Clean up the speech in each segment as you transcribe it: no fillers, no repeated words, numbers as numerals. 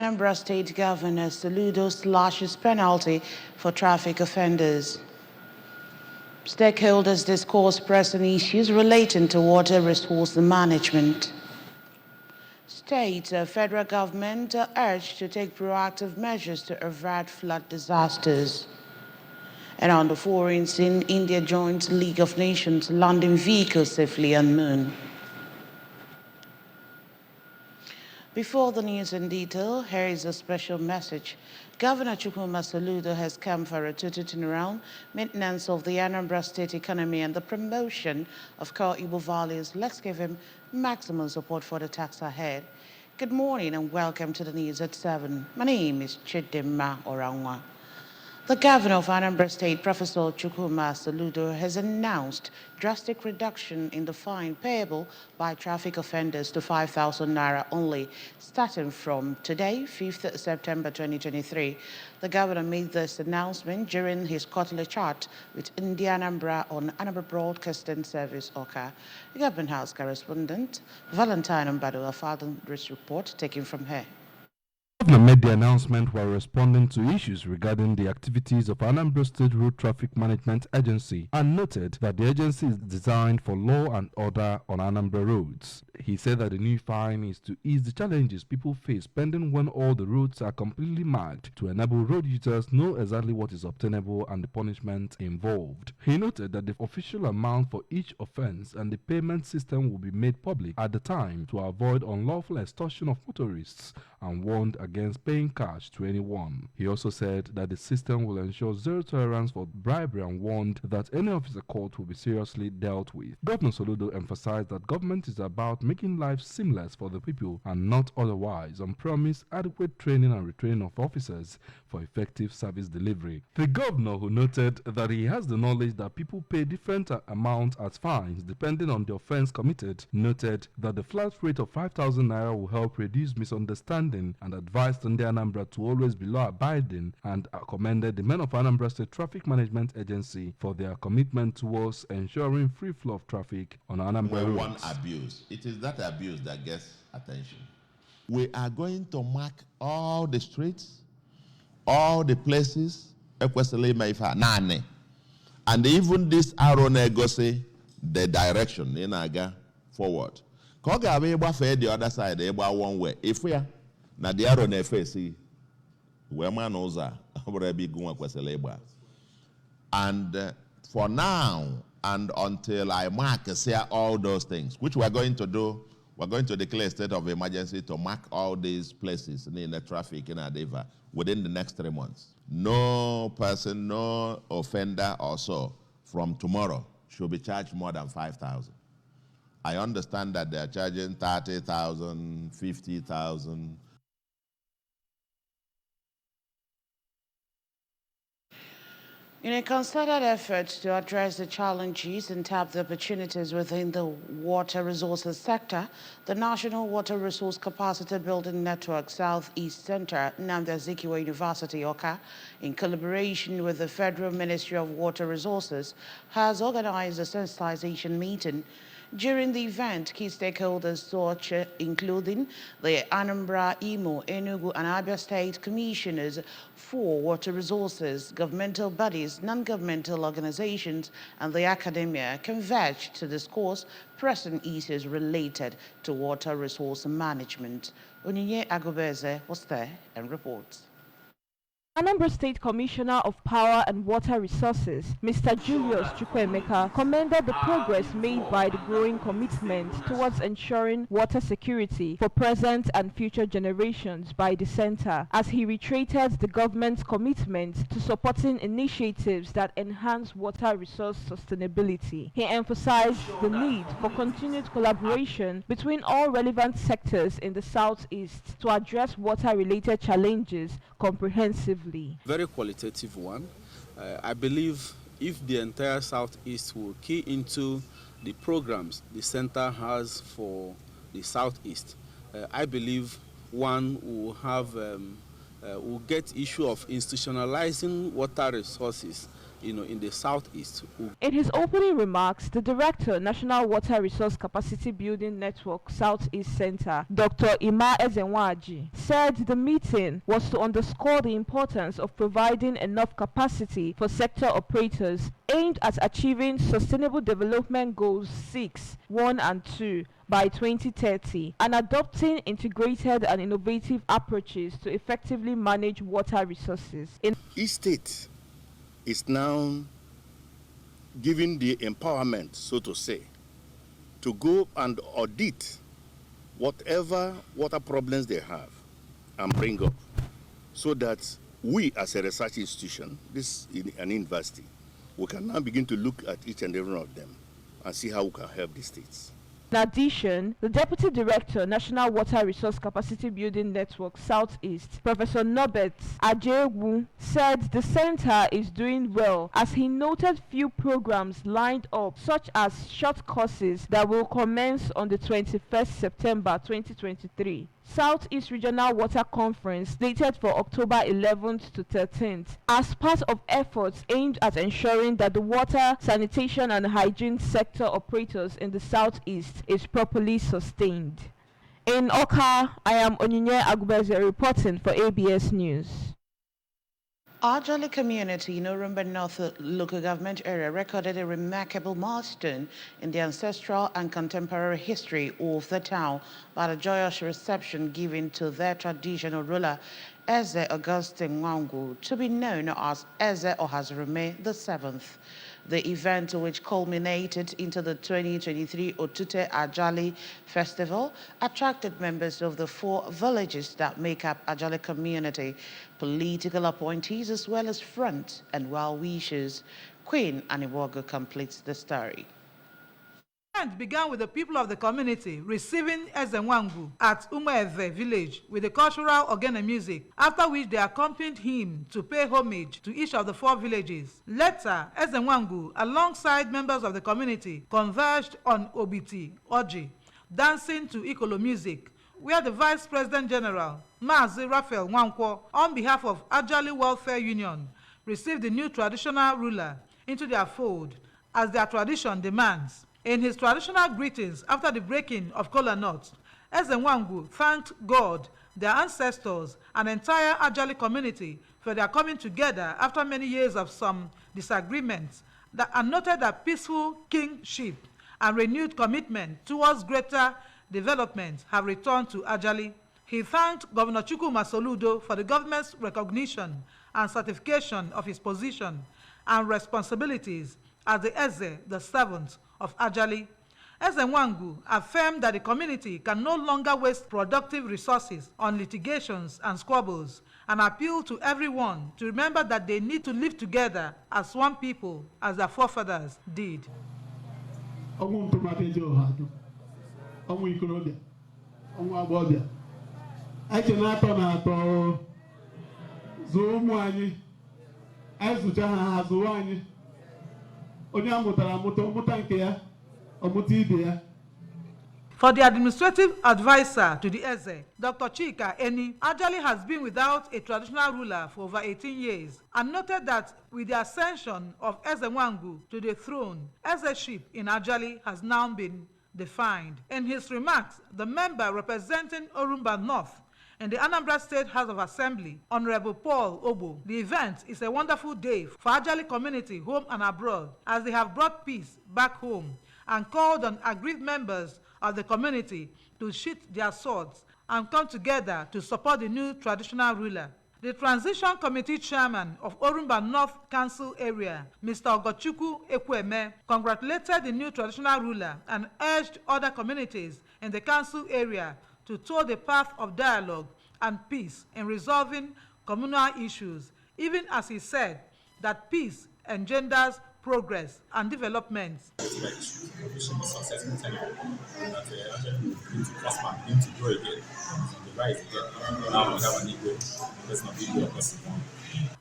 Anambra State Governor Soludo slashes penalty for traffic offenders. Stakeholders discuss pressing issues relating to water resource management. State federal government urged to take proactive measures to avert flood disasters. And on the foreign scene, India joins League of Nations landing vehicles safely on Moon. Before the news in detail, here is a special message. Governor Chukwuma Soludo has come for a total turnaround, maintenance of the Anambra State economy and the promotion of core Igbo values. Let's give him maximum support for the task ahead. Good morning and welcome to the news at 7. My name is Chidimma Orangwa. The governor of Anambra State, Professor Chukwuma Soludo, has announced drastic reduction in the fine payable by traffic offenders to 5,000 naira only, starting from today, 5th September 2023. The governor made this announcement during his quarterly chat with India Anambra on Anambra Broadcasting Service, OCA. The Government House correspondent, Valentine Mbadu, filed this report, taken from here. The governor made the announcement while responding to issues regarding the activities of Anambra State Road Traffic Management Agency and noted that the agency is designed for law and order on Anambra roads. He said that the new fine is to ease the challenges people face pending when all the roads are completely marked to enable road users know exactly what is obtainable and the punishment involved. He noted that the official amount for each offense and the payment system will be made public at the time to avoid unlawful extortion of motorists and warned against paying cash to anyone. He also said that the system will ensure zero tolerance for bribery and warned that any officer caught will be seriously dealt with. Governor Soludo emphasized that government is about making life seamless for the people and not otherwise, and promised adequate training and retraining of officers for effective service delivery. The governor, who noted that he has the knowledge that people pay different amounts as fines depending on the offense committed, noted that the flat rate of 5,000 naira will help reduce misunderstanding and advised India Anambra to always be law-abiding and commended the men of Anambra State Traffic Management Agency for their commitment towards ensuring free flow of traffic on Anambra roads. One abuse. It is that abuse that gets attention. We are going to mark all the streets, all the places, and even this arrow negotiate the direction in Aga forward. Koga the other side, one way. If we are na the arrow na face, we man oza, and for now and until I mark say all those things, which we are going to do. We're going to declare a state of emergency to mark all these places in the traffic in Adeva within the next 3 months. No person, no offender or so from tomorrow should be charged more than 5,000. I understand that they're charging 30,000, 50,000. In a concerted effort to address the challenges and tap the opportunities within the water resources sector, the National Water Resource Capacity Building Network Southeast Center, Nnamdi Azikiwe University, Awka, in collaboration with the Federal Ministry of Water Resources, has organized a sensitization meeting. During the event, key stakeholders such including the Anambra, Imo, Enugu, and Abia State Commissioners for Water Resources, governmental bodies, non-governmental organizations, and the academia converged to discuss pressing issues related to water resource management. Onyinye Agobeze was there and reports. Anambra State Commissioner of Power and Water Resources, Mr. Julius Chukwuemeka, commended the progress made by the growing commitment towards ensuring water security for present and future generations by the center, as he reiterated the government's commitment to supporting initiatives that enhance water resource sustainability. He emphasized the need for continued collaboration between all relevant sectors in the Southeast to address water-related challenges comprehensively. Very qualitative one. I believe if the entire Southeast will key into the programs the center has for the Southeast, I believe one will have will get issue of institutionalizing water resources in the southeast. In his opening remarks, the Director, National Water Resource Capacity Building Network Southeast Center, Dr. Ima Ezenwaji, said the meeting was to underscore the importance of providing enough capacity for sector operators aimed at achieving Sustainable Development Goals 6, 1 and 2 by 2030 and adopting integrated and innovative approaches to effectively manage water resources. Each state is now given the empowerment, so to say, to go and audit whatever water problems they have and bring up, so that we as a research institution, this is an university, we can now begin to look at each and every one of them and see how we can help the states. In addition, the Deputy Director, National Water Resource Capacity Building Network Southeast, Professor Norbert Ajewu, said the center is doing well as he noted few programs lined up, such as short courses that will commence on the 21st September 2023. Southeast Regional Water Conference dated for October 11th to 13th as part of efforts aimed at ensuring that the water, sanitation and hygiene sector operators in the Southeast is properly sustained. In Oka, I am Onyinye Agubeze reporting for ABS News. Ajali community in Orumba North local government area recorded a remarkable milestone in the ancestral and contemporary history of the town by the joyous reception given to their traditional ruler, Eze Augustine Nwangu, to be known as Eze Ohazurume VII. The event, which culminated into the 2023 Otute Ajali Festival, attracted members of the 4 villages that make up Ajali community, political appointees, as well as front and well-wishers. Queen Aniwogo completes the story. The event began with the people of the community receiving Eze Nwangu at Umueve village with the cultural ogene music, after which they accompanied him to pay homage to each of the 4 villages. Later, Eze Nwangu, alongside members of the community, converged on Obiti Oji, dancing to Ikolo music, where the Vice President General, Mazi Raphael Nwankwo, on behalf of Ajali Welfare Union, received the new traditional ruler into their fold as their tradition demands. In his traditional greetings after the breaking of kola nuts, Eze Nwangu thanked God, their ancestors, and entire Ajali community for their coming together after many years of some disagreements, and noted that peaceful kingship and renewed commitment towards greater development have returned to Ajali. He thanked Governor Chukwuma Soludo for the government's recognition and certification of his position and responsibilities as the Eze, the seventh of Ajali. Eze Nwangu affirmed that the community can no longer waste productive resources on litigations and squabbles, and appealed to everyone to remember that they need to live together as one people, as their forefathers did. For the administrative advisor to the Eze, Dr. Chika Eni, Ajali has been without a traditional ruler for over 18 years, and noted that with the ascension of Eze Nwangu to the throne, Ezeship in Ajali has now been defined. In his remarks, the member representing Orumba North in the Anambra State House of Assembly, Honorable Paul Obo, the event is a wonderful day for Ajali community home and abroad, as they have brought peace back home, and called on aggrieved members of the community to sheath their swords and come together to support the new traditional ruler. The Transition Committee Chairman of Orumba North Council Area, Mr. Ogochukwu Ekweme, congratulated the new traditional ruler and urged other communities in the council area to tow the path of dialogue and peace in resolving communal issues, even as he said that peace engenders progress and development.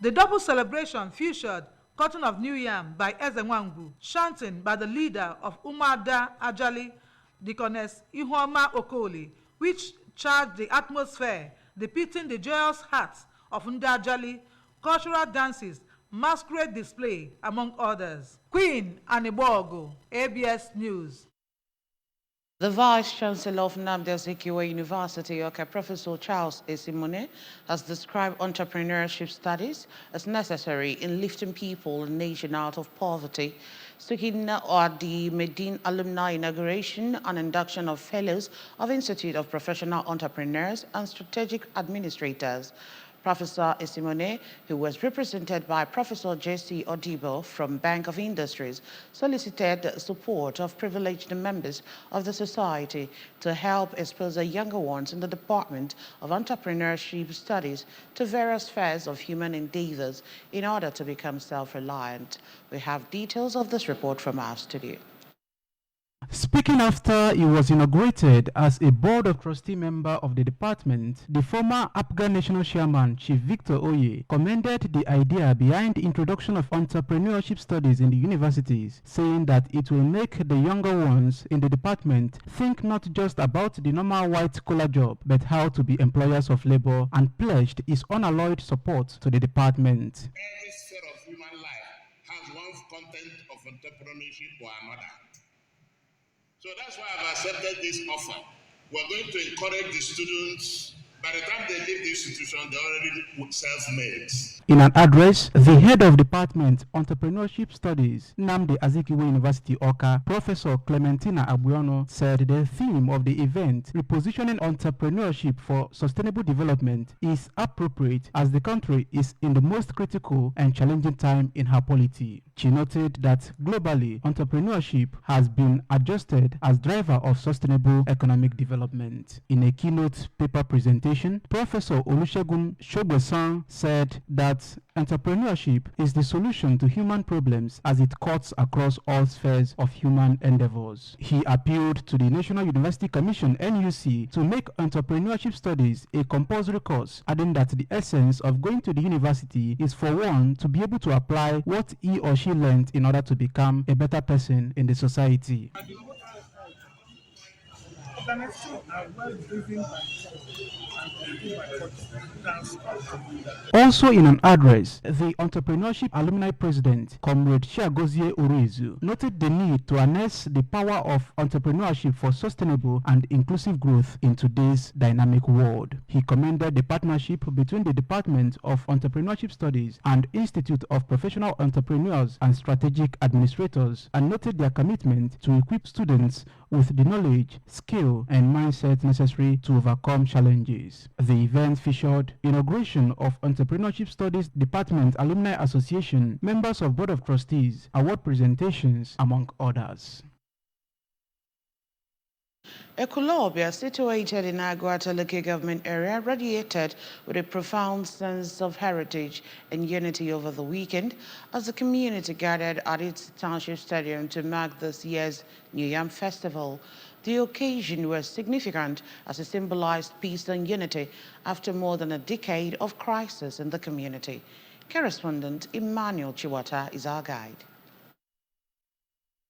The double celebration featured cutting of new yam by Eze Nwangu, chanting by the leader of Umada Ajali, Deaconess Ihuoma Okoli, which charged the atmosphere, depicting the joyous hearts of Nda Ajali, cultural dances, masquerade display, among others. Queen Anibogo, ABS News. The Vice-Chancellor of Nnamdi Azikiwe University, Professor Charles Esimone, has described entrepreneurship studies as necessary in lifting people and nation out of poverty. Speaking at the Medine alumni inauguration and induction of fellows of Institute of Professional Entrepreneurs and Strategic Administrators, Professor Esimone, who was represented by Professor J.C. Odibo from Bank of Industries, solicited the support of privileged members of the society to help expose the younger ones in the Department of Entrepreneurship Studies to various spheres of human endeavors in order to become self-reliant. We have details of this report from our studio. Speaking after he was inaugurated as a Board of Trustee member of the department, the former Afghan National Chairman, Chief Victor Oye, commended the idea behind the introduction of entrepreneurship studies in the universities, saying that it will make the younger ones in the department think not just about the normal white-collar job, but how to be employers of labor, and pledged his unalloyed support to the department. Every sphere of human life has one content of entrepreneurship or another. So that's why I've accepted this offer. We're going to encourage the students. By the time they leave the institution, they're already self-made. In an address, the head of Department Entrepreneurship Studies, Nnamdi Azikiwe University, Awka, Professor Clementina Abuono, said the theme of the event, repositioning entrepreneurship for sustainable development, is appropriate as the country is in the most critical and challenging time in her polity. She noted that globally, entrepreneurship has been adjusted as driver of sustainable economic development. In a keynote paper presentation, Professor Olusegun Shogbesan said that entrepreneurship is the solution to human problems as it cuts across all spheres of human endeavors. He appealed to the National University Commission (NUC) to make entrepreneurship studies a compulsory course, adding that the essence of going to the university is for one to be able to apply what he or she learned in order to become a better person in the society. Also in an address, the Entrepreneurship Alumni President, Comrade Chiagozie Urezu, noted the need to harness the power of entrepreneurship for sustainable and inclusive growth in today's dynamic world. He commended the partnership between the Department of Entrepreneurship Studies and Institute of Professional Entrepreneurs and Strategic Administrators, and noted their commitment to equip students with the knowledge, skill, and mindset necessary to overcome challenges. The event featured inauguration of Entrepreneurship Studies Department Alumni Association, members of Board of Trustees, award presentations, among others. Ekulobia, situated in Aguata local government area, radiated with a profound sense of heritage and unity over the weekend as the community gathered at its township stadium to mark this year's Yam Festival. The occasion was significant as it symbolized peace and unity after more than a decade of crisis in the community. Correspondent Emmanuel Chiwata is our guide.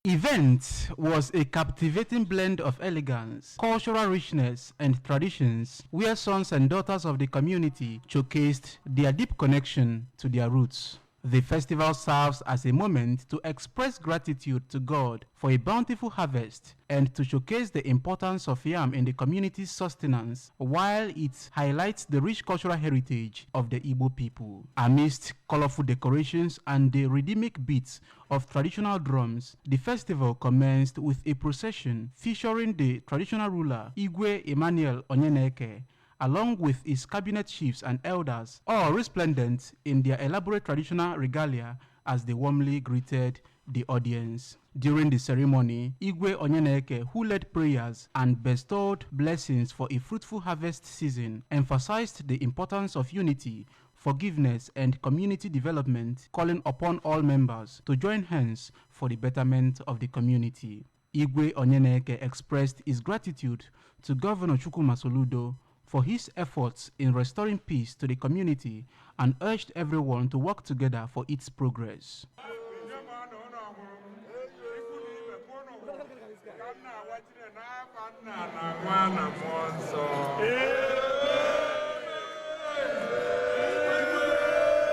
Event was a captivating blend of elegance, cultural richness, and traditions, where sons and daughters of the community showcased their deep connection to their roots. The festival serves as a moment to express gratitude to God for a bountiful harvest and to showcase the importance of yam in the community's sustenance, while it highlights the rich cultural heritage of the Igbo people. Amidst colorful decorations and the rhythmic beats of traditional drums, the festival commenced with a procession featuring the traditional ruler, Igwe Emmanuel Onyeneke, along with his cabinet chiefs and elders, all resplendent in their elaborate traditional regalia as they warmly greeted the audience. During the ceremony, Igwe Onyeneke, who led prayers and bestowed blessings for a fruitful harvest season, emphasized the importance of unity, forgiveness, and community development, calling upon all members to join hands for the betterment of the community. Igwe Onyeneke expressed his gratitude to Governor Chukwuma Soludo for his efforts in restoring peace to the community and urged everyone to work together for its progress.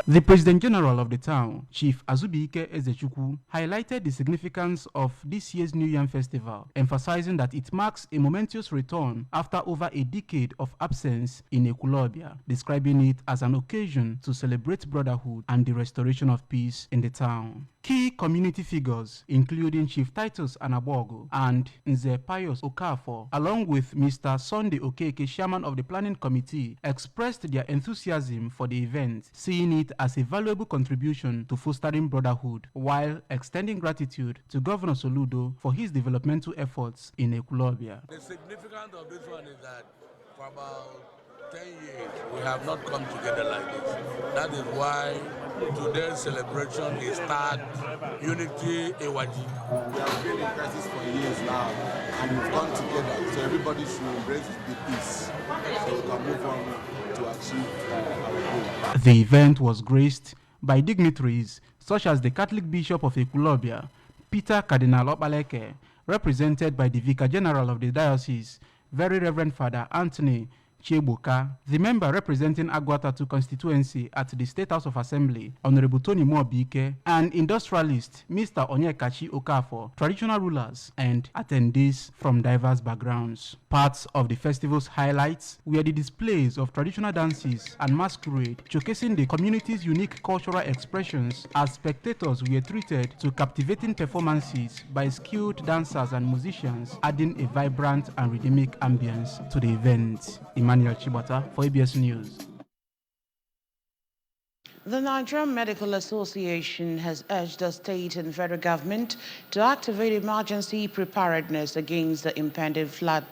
The President General of the town, Chief Azubike Ezechukwu, highlighted the significance of this year's New Yam Festival, emphasizing that it marks a momentous return after over a decade of absence in Ekulobia, describing it as an occasion to celebrate brotherhood and the restoration of peace in the town. Key community figures, including Chief Titus Anabogo and Nze Pius Okafor, along with Mr. Sunday Okeke, chairman of the planning committee, expressed their enthusiasm for the event, seeing it as a valuable contribution to fostering brotherhood, while extending gratitude to Governor Soludo for his developmental efforts in Ekulobia. The significance of this one is that for about 10 years, we have not come together like this. That is why today's celebration is start Unity Ewaji. We have been in crisis for years now, and we've come together, so everybody should embrace the peace, so we can move on to achieve our goal. The event was graced by dignitaries such as the Catholic Bishop of Ekulobia, Peter Cardinal Opaleke, represented by the Vicar General of the Diocese, Very Reverend Father Anthony Chiebuka, the member representing Agwatatu constituency at the State House of Assembly, Honorable Tony Moabike, and industrialist Mr. Onyekachi Okafor, traditional rulers and attendees from diverse backgrounds. Parts of the festival's highlights were the displays of traditional dances and masquerade, showcasing the community's unique cultural expressions, as spectators were treated to captivating performances by skilled dancers and musicians, adding a vibrant and rhythmic ambience to the event. Emmanuel Chibata for ABS News. The Nigerian Medical Association has urged the state and federal government to activate emergency preparedness against the impending flood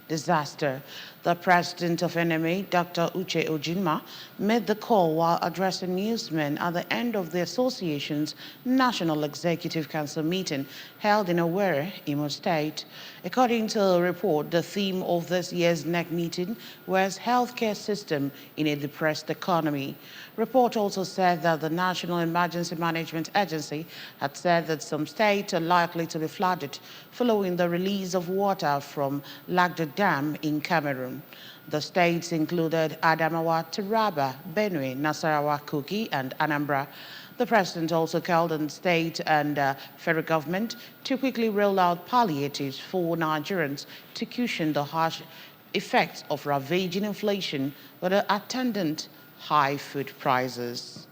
disaster. The president of NMA, Dr. Uche Ojinma, made the call while addressing newsmen at the end of the association's National Executive Council meeting held in Owerri, Imo State. According to a report, the theme of this year's NEC meeting was healthcare system in a depressed economy. Report also said that the National Emergency Management Agency had said that some states are likely to be flooded following the release of water from Lagdo Dam in Cameroon. The states included Adamawa, Taraba, Benue, Nasarawa, Kogi, and Anambra. The president also called on state and federal government to quickly roll out palliatives for Nigerians to cushion the harsh effects of ravaging inflation with the attendant high food prices.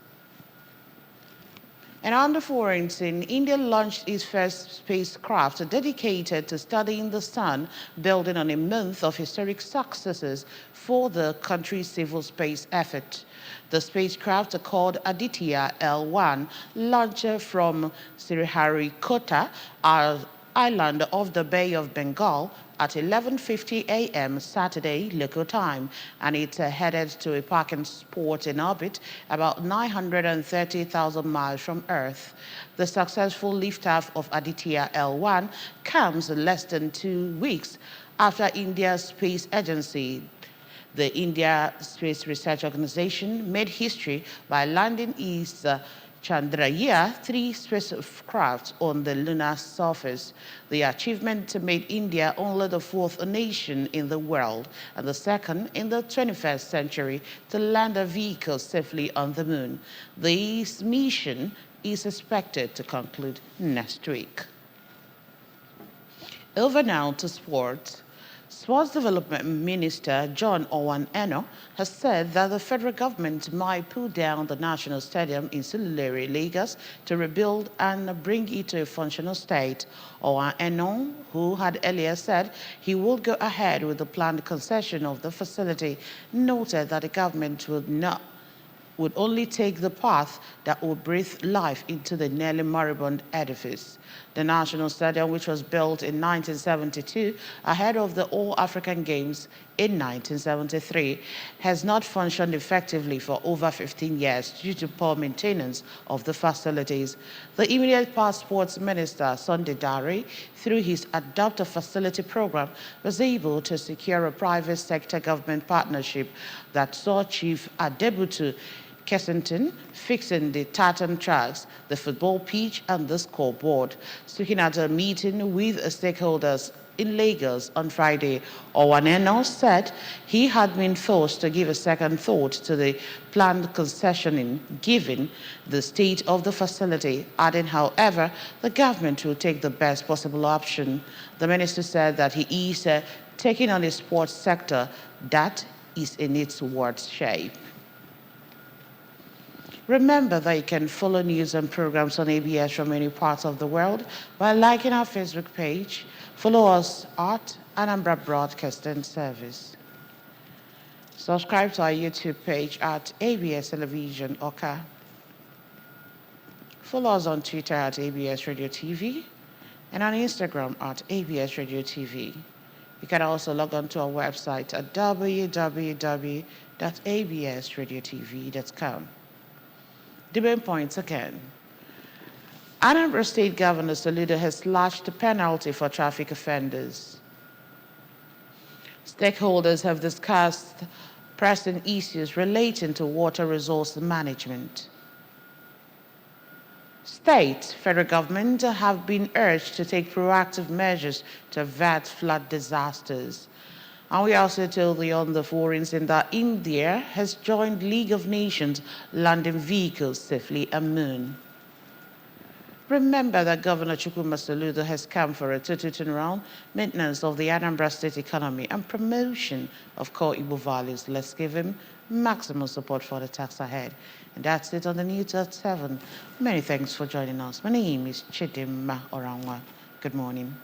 And on the foreign scene, India launched its first spacecraft dedicated to studying the sun, building on a month of historic successes for the country's civil space effort. The spacecraft, called Aditya L1, launched from Sriharikota, island of the Bay of Bengal, at 11:50 a.m. Saturday local time, and it's headed to a parking spot in orbit about 930,000 miles from Earth. The successful liftoff of Aditya L1 comes less than 2 weeks after India's space agency, the India Space Research Organization, made history by landing its Chandrayaan-3 spacecraft on the lunar surface. The achievement made India only the fourth nation in the world and the second in the 21st century to land a vehicle safely on the moon. This mission is expected to conclude next week. Over now to sports. Sports Development Minister John Owan Eno has said that the federal government might pull down the National Stadium in Surulere, Lagos, to rebuild and bring it to a functional state. Owan Eno, who had earlier said he would go ahead with the planned concession of the facility, noted that the government would only take the path that would breathe life into the nearly moribund edifice. The National Stadium, which was built in 1972 ahead of the All-African Games in 1973, has not functioned effectively for over 15 years due to poor maintenance of the facilities. The immediate past sports minister, Sunday Dare, through his Adopt a Facility program, was able to secure a private sector government partnership that saw Chief Adebutu Kessington fixing the tartan tracks, the football pitch, and the scoreboard. Speaking at a meeting with stakeholders in Lagos on Friday, Owaneno said he had been forced to give a second thought to the planned concessioning given the state of the facility, adding, however, the government will take the best possible option. The minister said that he is taking on a sports sector that is in its worst shape. Remember that you can follow news and programs on ABS from many parts of the world by liking our Facebook page. Follow us at Anambra Broadcasting Service. Subscribe to our YouTube page at ABS Television Oka. Follow us on Twitter at ABS Radio TV and on Instagram at ABS Radio TV. You can also log on to our website at www.absradiotv.com. The main points again. Anambra State Governor Soludo has slashed the penalty for traffic offenders. Stakeholders have discussed pressing issues relating to water resource management. State, federal government have been urged to take proactive measures to avert flood disasters. And we also told you on the forums in that India has joined League of Nations landing vehicles safely on Moon. Remember that Governor Chukwuma Soludo has come for a total turnaround, maintenance of the Anambra State economy, and promotion of core Igbo values. Let's give him maximum support for the task ahead. And that's it on the news at 7. Many thanks for joining us. My name is Chidimma Orangwa. Good morning.